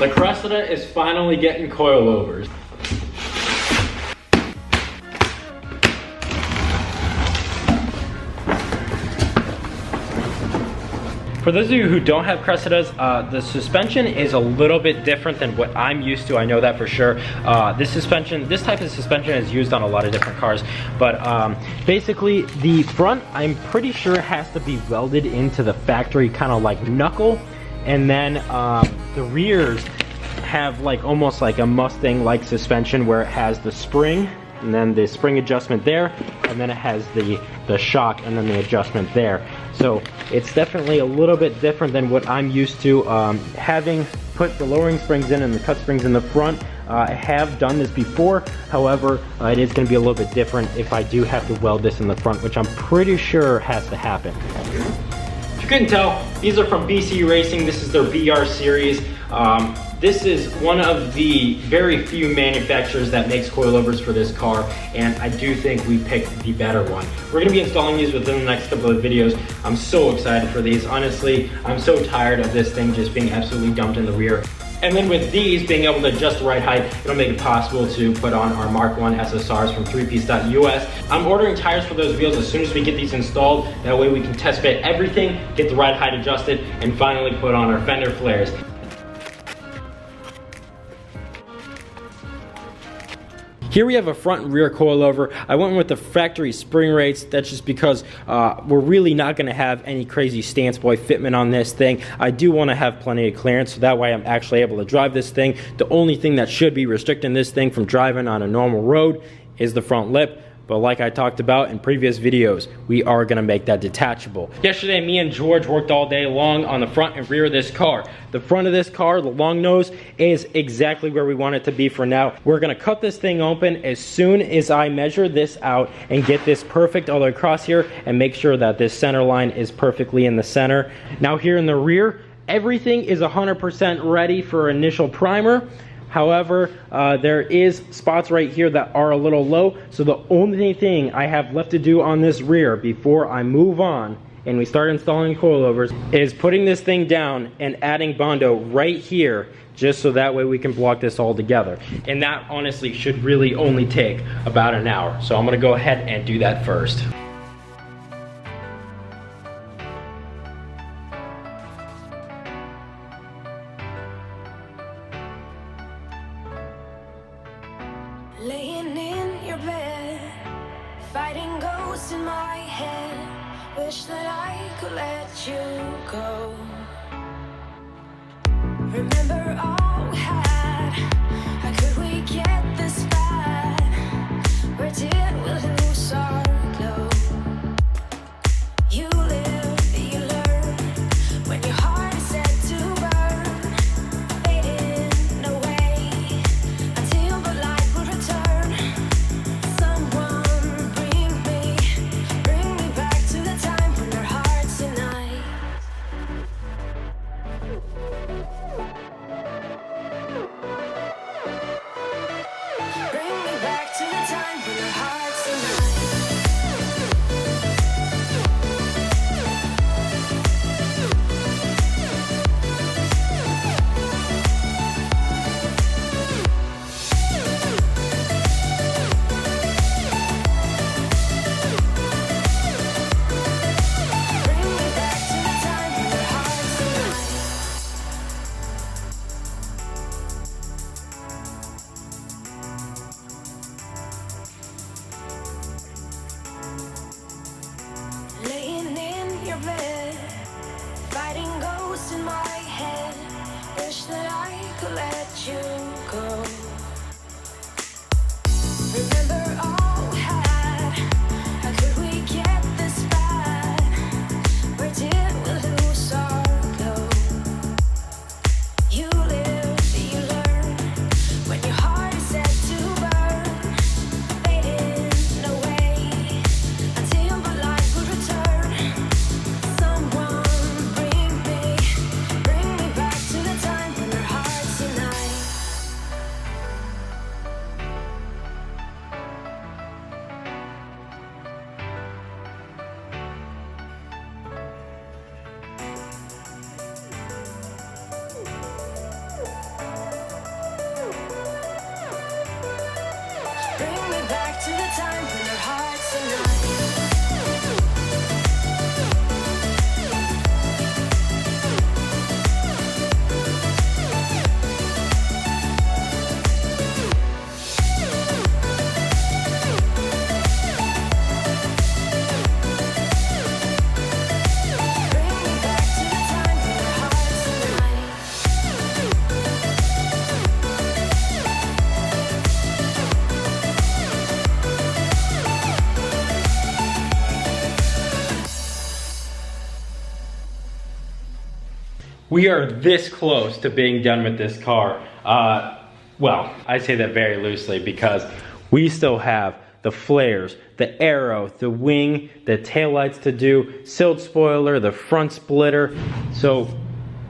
The Cressida is finally getting coilovers. For those of you who don't have Cressidas, the suspension is a little bit different than what I'm used to. I know that for sure. This type of suspension is used on a lot of different cars, but basically the front, I'm pretty sure, has to be welded into the factory kind of like knuckle, and then the rears have like almost like a Mustang-like suspension where it has the spring, and then the spring adjustment there, and then it has the shock and then the adjustment there. So it's definitely a little bit different than what I'm used to. Having put the lowering springs in and the cut springs in the front, I have done this before. However, it is going to be a little bit different if I do have to weld this in the front, which I'm pretty sure has to happen. If you couldn't tell, these are from BC Racing. This is their BR series. This is one of the very few manufacturers that makes coilovers for this car, and I do think we picked the better one. We're going to be installing these within the next couple of videos. I'm so excited for these. Honestly, I'm so tired of this thing just being absolutely dumped in the rear. And then with these being able to adjust the right height, it'll make it possible to put on our Mark 1 SSRs from 3piece.us. I'm ordering tires for those wheels as soon as we get these installed. That way we can test fit everything, get the right height adjusted, and finally put on our fender flares. Here we have a front and rear coilover. I went with the factory spring rates. That's just because we're really not going to have any crazy stance boy fitment on this thing. I do want to have plenty of clearance, so that way I'm actually able to drive this thing. The only thing that should be restricting this thing from driving on a normal road is the front lip. But like I talked about in previous videos, we are gonna make that detachable. Yesterday, me and George worked all day long on the front and rear of this car. The front of this car, the long nose, is exactly where we want it to be for now. We're gonna cut this thing open as soon as I measure this out and get this perfect all the way across here and make sure that this center line is perfectly in the center. Now here in the rear, everything is 100% ready for initial primer. However, there is spots right here that are a little low, so the only thing I have left to do on this rear before I move on and we start installing coilovers is putting this thing down and adding Bondo right here, just so that way we can block this all together. And that honestly should really only take about an hour. So I'm gonna go ahead and do that first. Laying in your bed, fighting ghosts in my head. Wish that I could let you go. Remember all we had. How could we get this bad? Where did we lose our glow? You live, you learn. When your heart is set to burn, fading away until the light will return. Someone bring me back to the time when our hearts unite. We are this close to being done with this car. Well, I say that very loosely because we still have the flares, the aero, the wing, the taillights to do, silt spoiler, the front splitter. So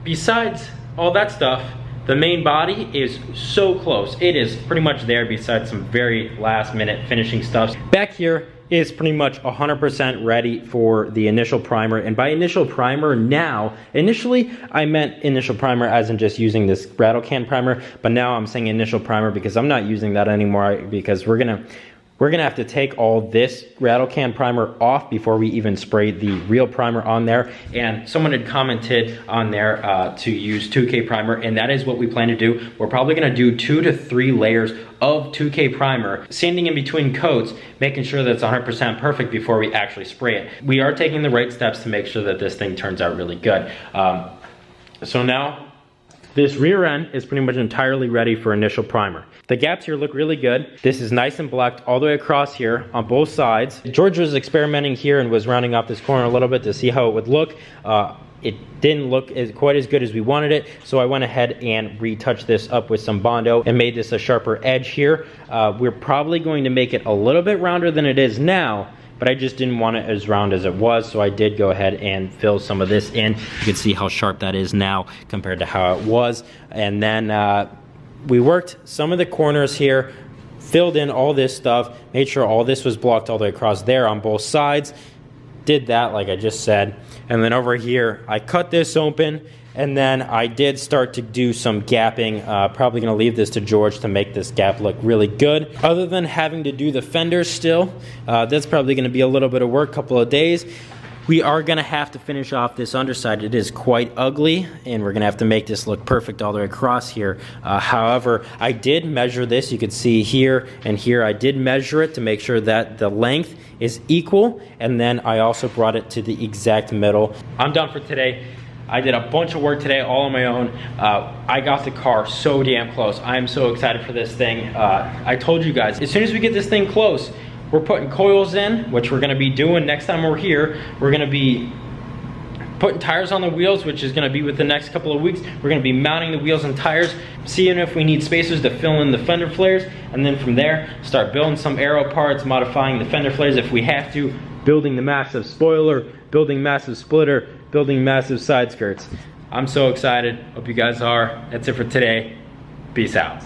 besides all that stuff, the main body is so close. It is pretty much there besides some very last minute finishing stuff. Back here is pretty much 100% ready for the initial primer. And by initial primer now, initially I meant initial primer as in just using this rattle can primer, but now I'm saying initial primer because I'm not using that anymore because we're gonna have to take all this rattle can primer off before we even spray the real primer on there. And someone had commented on there to use 2K primer, and that is what we plan to do. We're probably gonna do 2 to 3 layers of 2K primer, sanding in between coats, making sure that it's 100% perfect before we actually spray it. We are taking the right steps to make sure that this thing turns out really good. So now, this rear end is pretty much entirely ready for initial primer. The gaps here look really good. This is nice and blacked all the way across here on both sides. George was experimenting here and was rounding off this corner a little bit to see how it would look. It didn't look quite as good as we wanted it, so I went ahead and retouched this up with some Bondo and made this a sharper edge here. We're probably going to make it a little bit rounder than it is now, but I just didn't want it as round as it was, so I did go ahead and fill some of this in. You can see how sharp that is now compared to how it was. And then we worked some of the corners here, filled in all this stuff, made sure all this was blocked all the way across there on both sides. Did that like I just said. And then over here, I cut this open, and then I did start to do some gapping. Probably gonna leave this to George to make this gap look really good. Other than having to do the fenders still, that's probably gonna be a little bit of work, couple of days. We are gonna have to finish off this underside. It is quite ugly, and we're gonna have to make this look perfect all the way across here. However, I did measure this. You could see here and here, I did measure it to make sure that the length is equal, and then I also brought it to the exact middle. I'm done for today. I did a bunch of work today all on my own. I got the car so damn close. I am so excited for this thing. I told you guys, as soon as we get this thing close, we're putting coils in, which we're gonna be doing next time we're here. We're gonna be putting tires on the wheels, which is gonna be with the next couple of weeks. We're gonna be mounting the wheels and tires, seeing if we need spacers to fill in the fender flares, and then from there, start building some aero parts, modifying the fender flares if we have to, building the massive spoiler, building massive splitter, building massive side skirts. I'm so excited, hope you guys are. That's it for today, peace out.